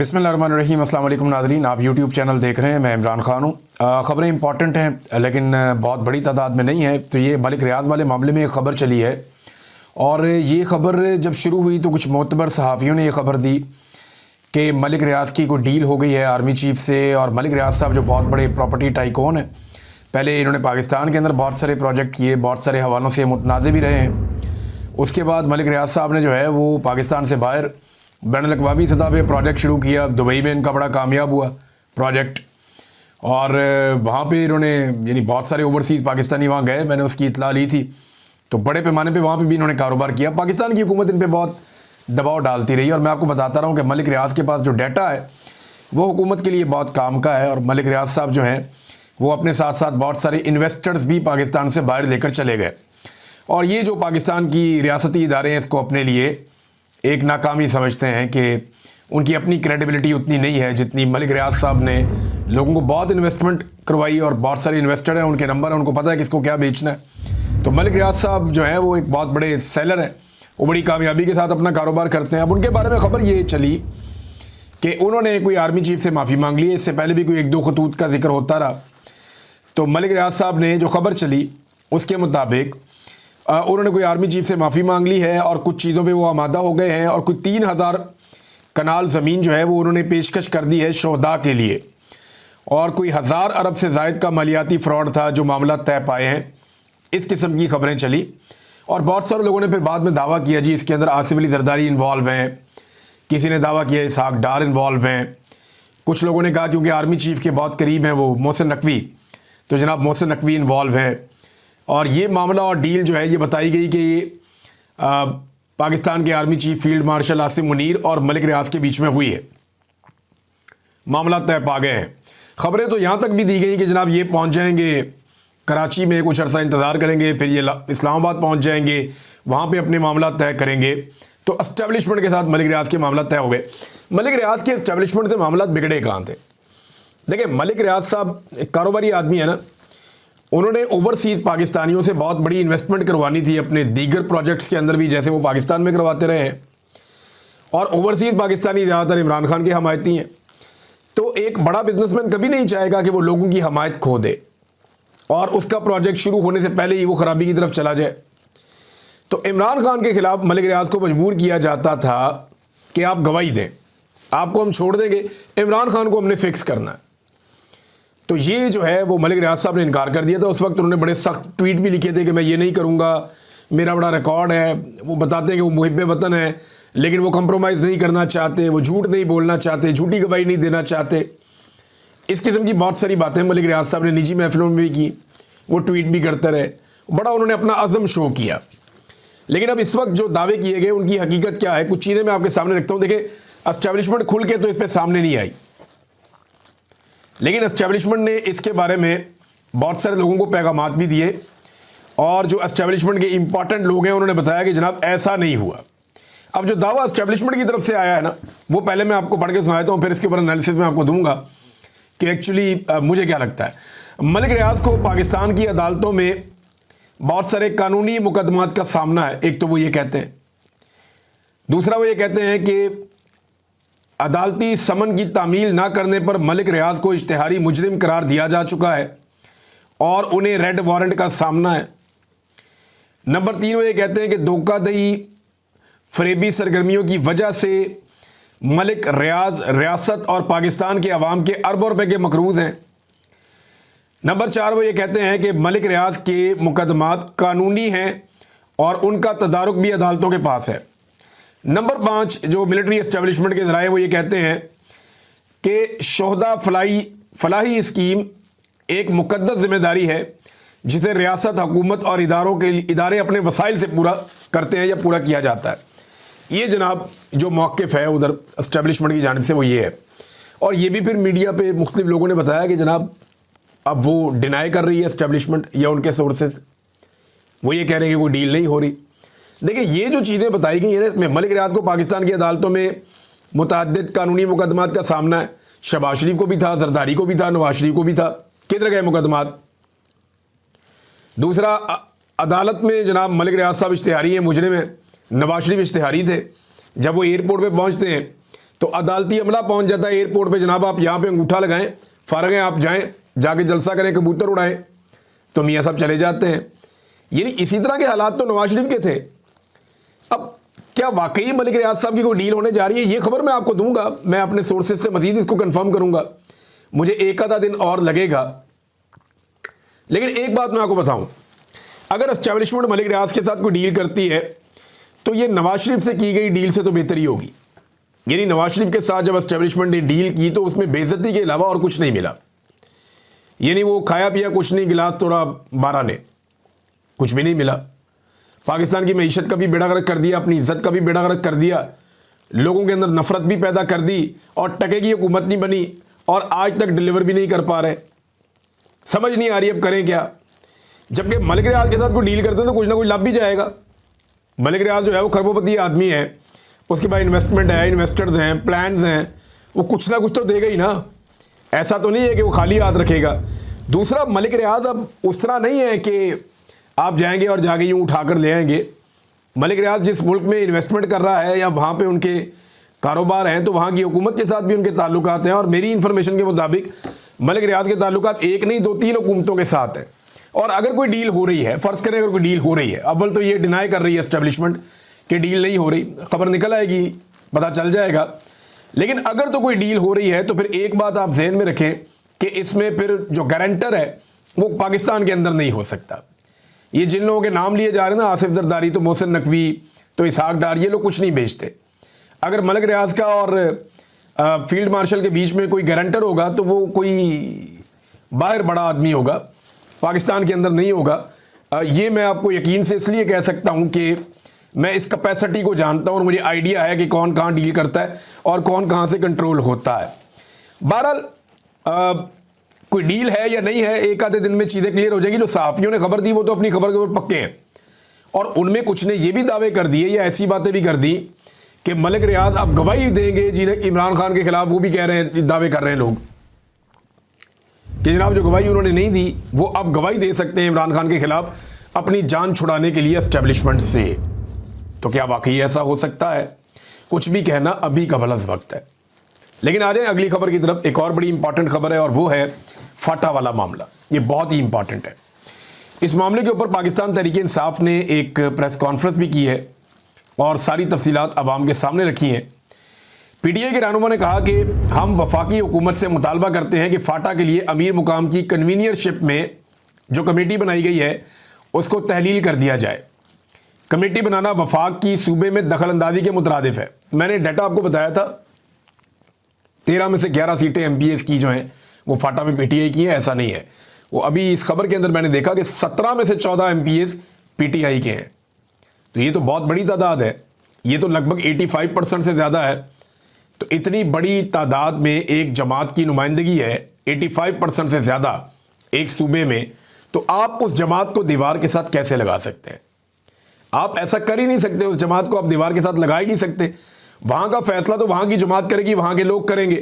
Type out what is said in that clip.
बिस्मिल्लाहिर्रहमानिर्रहीम। अस्सलाम वालेकुम नाज़रीन, आप यूट्यूब चैनल देख रहे हैं। मैं इमरान खान हूँ। ख़बरें इंपॉर्टेंट हैं लेकिन बहुत बड़ी तादाद में नहीं है। तो ये मलिक रियाज़ वाले मामले में एक ख़बर चली है और ये ख़बर जब शुरू हुई तो कुछ मोतबर सहाफ़ियों ने ये ख़बर दी कि मलिक रियाज़ की कोई डील हो गई है आर्मी चीफ़ से। और मलिक रियाज़ साहब जो बहुत बड़े प्रॉपर्टी टाइकून हैं, पहले इन्होंने पाकिस्तान के अंदर बहुत सारे प्रोजेक्ट किए, बहुत सारे हवालों से मुतनाज़े भी रहे हैं। उसके बाद मलिक रियाज़ साहब ने जो है वो पाकिस्तान से बाहर बैनुल-अक़वामी सतह पे प्रोजेक्ट शुरू किया। दुबई में इनका बड़ा कामयाब हुआ प्रोजेक्ट और वहाँ पे इन्होंने यानी बहुत सारे ओवरसीज़ पाकिस्तानी वहाँ गए, मैंने उसकी इत्तला ली थी। तो बड़े पैमाने पे वहाँ पे भी इन्होंने कारोबार किया। पाकिस्तान की हुकूमत इन पे बहुत दबाव डालती रही और मैं आपको बताता रहा हूँ कि मलिक रियाज़ के पास जो डाटा है वो हुकूमत के लिए बहुत काम का है। और मलिक रियाज़ साहब जो हैं वो अपने साथ साथ बहुत सारे इन्वेस्टर्स भी पाकिस्तान से बाहर लेकर चले गए। और ये जो पाकिस्तान की रियासती इदारे हैं इसको अपने लिए एक नाकामी समझते हैं कि उनकी अपनी क्रेडिबिलिटी उतनी नहीं है जितनी मलिक रियाज़ साहब ने लोगों को बहुत इन्वेस्टमेंट करवाई और बहुत सारे इन्वेस्टर हैं, उनके नंबर हैं, उनको पता है किसको क्या बेचना है। तो मलिक रियाज़ साहब जो हैं वो एक बहुत बड़े सेलर हैं, वो बड़ी कामयाबी के साथ अपना कारोबार करते हैं। अब उनके बारे में ख़बर ये चली कि उन्होंने कोई आर्मी चीफ से माफ़ी मांग ली। इससे पहले भी कोई एक दो खतूत का जिक्र होता रहा। तो मलिक रियाज़ साहब ने जो ख़बर चली उसके मुताबिक उन्होंने कोई आर्मी चीफ से माफ़ी मांग ली है और कुछ चीज़ों पे वो आमादा हो गए हैं और कुछ 3000 कनाल ज़मीन जो है वो उन्होंने पेशकश कर दी है शोहदा के लिए। और कोई 1000 अरब से ज़ायद का मालियाती फ़्रॉड था जो मामला तय पाए हैं। इस किस्म की ख़बरें चली और बहुत सारे लोगों ने फिर बाद में दावा किया जी इसके अंदर आसिफ अली जरदारी इन्वॉल्व हैं। किसी ने दावा किया इसहाक डार इन्वॉल्व हैं। कुछ लोगों ने कहा क्योंकि आर्मी चीफ़ के बहुत करीब हैं वो मोहसिन नकवी, तो जनाब मोहसिन नकवी इन्वॉल्व हैं। और ये मामला और डील जो है ये बताई गई कि ये पाकिस्तान के army chief field marshal Asim Munir और मलिक रियाज़ के बीच में हुई है। मामला तय पा गए हैं। ख़बरें तो यहाँ तक भी दी गई कि जनाब ये पहुँच जाएंगे कराची में, कुछ अर्सा इंतज़ार करेंगे, फिर ये इस्लामाबाद पहुँच जाएंगे, वहाँ पे अपने मामला तय करेंगे। तो एस्टेब्लिशमेंट के साथ मलिक रियाज़ के मामला तय हो गए। मलिक रियाज़ के एस्टेब्लिशमेंट से मामला बिगड़े कहाँ थे? देखिए मलिक रियाज़ साहब एक कारोबारी आदमी है ना, उन्होंने ओवरसीज़ पाकिस्तानियों से बहुत बड़ी इन्वेस्टमेंट करवानी थी अपने दीगर प्रोजेक्ट्स के अंदर भी, जैसे वो पाकिस्तान में करवाते रहे हैं। और ओवरसीज़ पाकिस्तानी ज़्यादातर इमरान खान के हमायती हैं। तो एक बड़ा बिजनेसमैन कभी नहीं चाहेगा कि वो लोगों की हमायत खो दे और उसका प्रोजेक्ट शुरू होने से पहले ही वो ख़राबी की तरफ चला जाए। तो इमरान खान के ख़िलाफ़ मलिक रियाज़ को मजबूर किया जाता था कि आप गवाही दें, आपको हम छोड़ देंगे, इमरान खान को हमने फिक्स करना है। तो ये जो है वो मलिक रियाज़ साहब ने इनकार कर दिया था। उस वक्त उन्होंने बड़े सख्त ट्वीट भी लिखे थे कि मैं ये नहीं करूँगा, मेरा बड़ा रिकॉर्ड है। वो बताते हैं कि वो मुहिब्बे वतन है लेकिन वो कंप्रोमाइज़ नहीं करना चाहते, वो झूठ नहीं बोलना चाहते, झूठी गवाही नहीं देना चाहते। इस किस्म की बहुत सारी बातें मलिक रियाज़ साहब ने निजी महफिलों में भी की, वो ट्वीट भी करते रहे, बड़ा उन्होंने अपना अज़म शो किया। लेकिन अब इस वक्त जो दावे किए गए उनकी हकीकत क्या है, कुछ चीज़ें मैं आपके सामने रखता हूँ। देखिए एस्टेब्लिशमेंट खुल के तो इस पर सामने नहीं आई, लेकिन एस्टेब्लिशमेंट ने इसके बारे में बहुत सारे लोगों को पैगामात भी दिए और जो एस्टेब्लिशमेंट के इंपॉर्टेंट लोग हैं उन्होंने बताया कि जनाब ऐसा नहीं हुआ। अब जो दावा एस्टेब्लिशमेंट की तरफ से आया है ना, वो पहले मैं आपको पढ़ के सुनाता हूँ, फिर इसके ऊपर एनालिसिस मैं आपको दूंगा कि एक्चुअली मुझे क्या लगता है। मलिक रियाज़ को पाकिस्तान की अदालतों में बहुत सारे कानूनी मुकदमात का सामना है। एक तो वो ये कहते हैं, दूसरा वो ये कहते हैं कि अदालती समन की तामील ना करने पर मलिक रियाज़ को इश्तिहारी मुजरिम करार दिया जा चुका है और उन्हें रेड वारंट का सामना है। नंबर 3 वो ये कहते हैं कि धोखाधड़ी फरेबी सरगर्मियों की वजह से मलिक रियाज़ रियासत और पाकिस्तान के अवाम के अरबों रुपए के मकरूज़ हैं। नंबर 4 वो ये कहते हैं कि मलिक रियाज़ के मुकदमात कानूनी हैं और उनका तदारुक भी अदालतों के पास है। नंबर 5 जो मिलिट्री एस्टेब्लिशमेंट के ज़राए वो ये कहते हैं कि शोहदा फलाही स्कीम एक मुकद्दस जिम्मेदारी है जिसे रियासत, हुकूमत और इदारे अपने वसाइल से पूरा करते हैं या पूरा किया जाता है। ये जनाब जो मौक़िफ़ है उधर एस्टेब्लिशमेंट की जानिब से वो ये है। और ये भी फिर मीडिया पे मुख्तलिफ लोगों ने बताया कि जनाब अब वो डिनाई कर रही है एस्टेब्लिशमेंट या उनके सोर्सेज, वो ये कह रहे हैं कि कोई डील नहीं हो रही। देखिए ये जो चीज़ें बताई गई हैं इसमें मलिक रियाज़ को पाकिस्तान की अदालतों में मुतअद्दिद कानूनी मुकदमात का सामना है। शहबाज शरीफ को भी था, जरदारी को भी था, नवाज शरीफ को भी था। किधर गए मुकदमात? दूसरा, अदालत में जनाब मलिक रियाज़ साहब इश्तिहारी हैं, मुजरिम हैं। नवाज शरीफ इश्तिहारी थे। जब वो एयरपोर्ट पे पहुंचते हैं तो अदालती अमला पहुंच जाता है एयरपोर्ट पे, जनाब आप यहाँ पे अंगूठा लगाएं, फ़ारग हैं, आप जाएं, जाके जलसा करें, कबूतर उड़ाएं, तो मियाँ साहब चले जाते हैं। यानी इसी तरह के हालात तो नवाज शरीफ के थे। अब क्या वाकई मलिक रियाज साहब की कोई डील होने जा रही है? ये खबर मैं आपको दूंगा, मैं अपने सोर्सेज से मजीद इसको कंफर्म करूंगा, मुझे एक आधा दिन और लगेगा। लेकिन एक बात मैं आपको बताऊं, अगर एस्टेब्लिशमेंट मलिक रियाज के साथ कोई डील करती है तो ये नवाज शरीफ से की गई डील से तो बेहतरी होगी। यानी नवाज शरीफ के साथ जब एस्टेब्लिशमेंट ने डील की तो उसमें बेइज्जती के अलावा और कुछ नहीं मिला। यानी वो खाया पिया कुछ नहीं, गिलास तोड़ा 12 ने, कुछ भी नहीं मिला। पाकिस्तान की मईशत का भी बेड़ा गर्क कर दिया, अपनी इज्जत का भी बेड़ा गर्क कर दिया, लोगों के अंदर नफरत भी पैदा कर दी, और टके की हुकूमत नहीं बनी, और आज तक डिलीवर भी नहीं कर पा रहे। समझ नहीं आ रही अब करें क्या। जबकि मलिक रियाज के साथ कोई डील करते हैं तो कुछ ना कुछ लाभ भी जाएगा। मलिक रियाज जो है वो खरबोपति आदमी है, उसके पास इन्वेस्टमेंट है, इन्वेस्टर्स हैं, प्लान्स हैं, वो कुछ ना कुछ तो देगा ही ना। ऐसा तो नहीं है कि वो खाली हाथ रखेगा। दूसरा, मलिक रियाज अब उस तरह नहीं है कि आप जाएंगे और जाके यूँ उठाकर ले आएंगे। मलिक रियाज जिस मुल्क में इन्वेस्टमेंट कर रहा है या वहाँ पे उनके कारोबार हैं तो वहाँ की हुकूमत के साथ भी उनके ताल्लुकात हैं, और मेरी इन्फॉर्मेशन के मुताबिक मलिक रियाज के ताल्लुकात एक नहीं 2-3 हुकूमतों के साथ हैं। और अगर कोई डील हो रही है, फ़र्ज़ करें अगर कोई डील हो रही है, अव्वल तो ये डिनाई कर रही है एस्टेब्लिशमेंट कि डील नहीं हो रही, खबर निकल आएगी, पता चल जाएगा। लेकिन अगर तो कोई डील हो रही है तो फिर एक बात आप जहन में रखें कि इसमें फिर जो गारंटर है वो पाकिस्तान के अंदर नहीं हो सकता। ये जिन लोगों के नाम लिए जा रहे हैं ना, आसिफ जरदारी, तो मोहसिन नकवी, तो इसहाक डार, ये लोग कुछ नहीं बेचते। अगर मलिक रियाज का और फील्ड मार्शल के बीच में कोई गारंटर होगा तो वो कोई बाहर बड़ा आदमी होगा, पाकिस्तान के अंदर नहीं होगा। ये मैं आपको यकीन से इसलिए कह सकता हूँ कि मैं इस कैपेसिटी को जानता हूँ और मुझे आइडिया है कि कौन कहाँ डील करता है और कौन कहाँ से कंट्रोल होता है। बहरहाल कोई डील है या नहीं है, एक आधे दिन में चीज़ें क्लियर हो जाएगी। जो सहाफ़ियों ने खबर दी वो तो अपनी खबर के ऊपर पक्के हैं, और उनमें कुछ ने ये भी दावे कर दिए या ऐसी बातें भी कर दी कि मलिक रियाज अब गवाही देंगे जिन्हें इमरान खान के खिलाफ। वो भी कह रहे हैं, दावे कर रहे हैं लोग कि जनाब जो गवाही उन्होंने नहीं दी वो अब गवाही दे सकते हैं इमरान खान के खिलाफ अपनी जान छुड़ाने के लिए एस्टेब्लिशमेंट से। तो क्या वाकई ऐसा हो सकता है? कुछ भी कहना अभी का भलस वक्त है। लेकिन आ जाए अगली खबर की तरफ। एक और बड़ी इंपॉर्टेंट खबर है और वो है फाटा वाला मामला। ये बहुत ही इंपॉर्टेंट है। इस मामले के ऊपर पाकिस्तान तहरीक-ए-इंसाफ ने एक प्रेस कॉन्फ्रेंस भी की है और सारी तफसीलात अवाम के सामने रखी हैं। पीटीआई के रहनुमा ने कहा कि हम वफाकी हुकूमत से मुतालबा करते हैं कि फाटा के लिए अमीर मुकाम की कन्वीनियरशिप में जो कमेटी बनाई गई है उसको तहलील कर दिया जाए। कमेटी बनाना वफाक की सूबे में दखल अंदाजी के मुतरादिफ है। मैंने डाटा आपको बताया था, 13 में से 11 सीटें MPs की जो हैं वो फाटा में PTI की हैं। ऐसा नहीं है, वो अभी इस खबर के अंदर मैंने देखा कि 17 में से 14 MPs PTI के हैं। तो ये तो बहुत बड़ी तादाद है, ये तो लगभग 85% से ज़्यादा है। तो इतनी बड़ी तादाद में एक जमात की नुमाइंदगी है, 85% से ज़्यादा एक सूबे में, तो आप उस जमात को दीवार के साथ कैसे लगा सकते हैं? आप ऐसा कर ही नहीं सकते। उस जमात को आप दीवार के साथ लगा ही नहीं सकते। वहाँ का फैसला तो वहाँ की जमात करेगी, वहाँ के लोग करेंगे।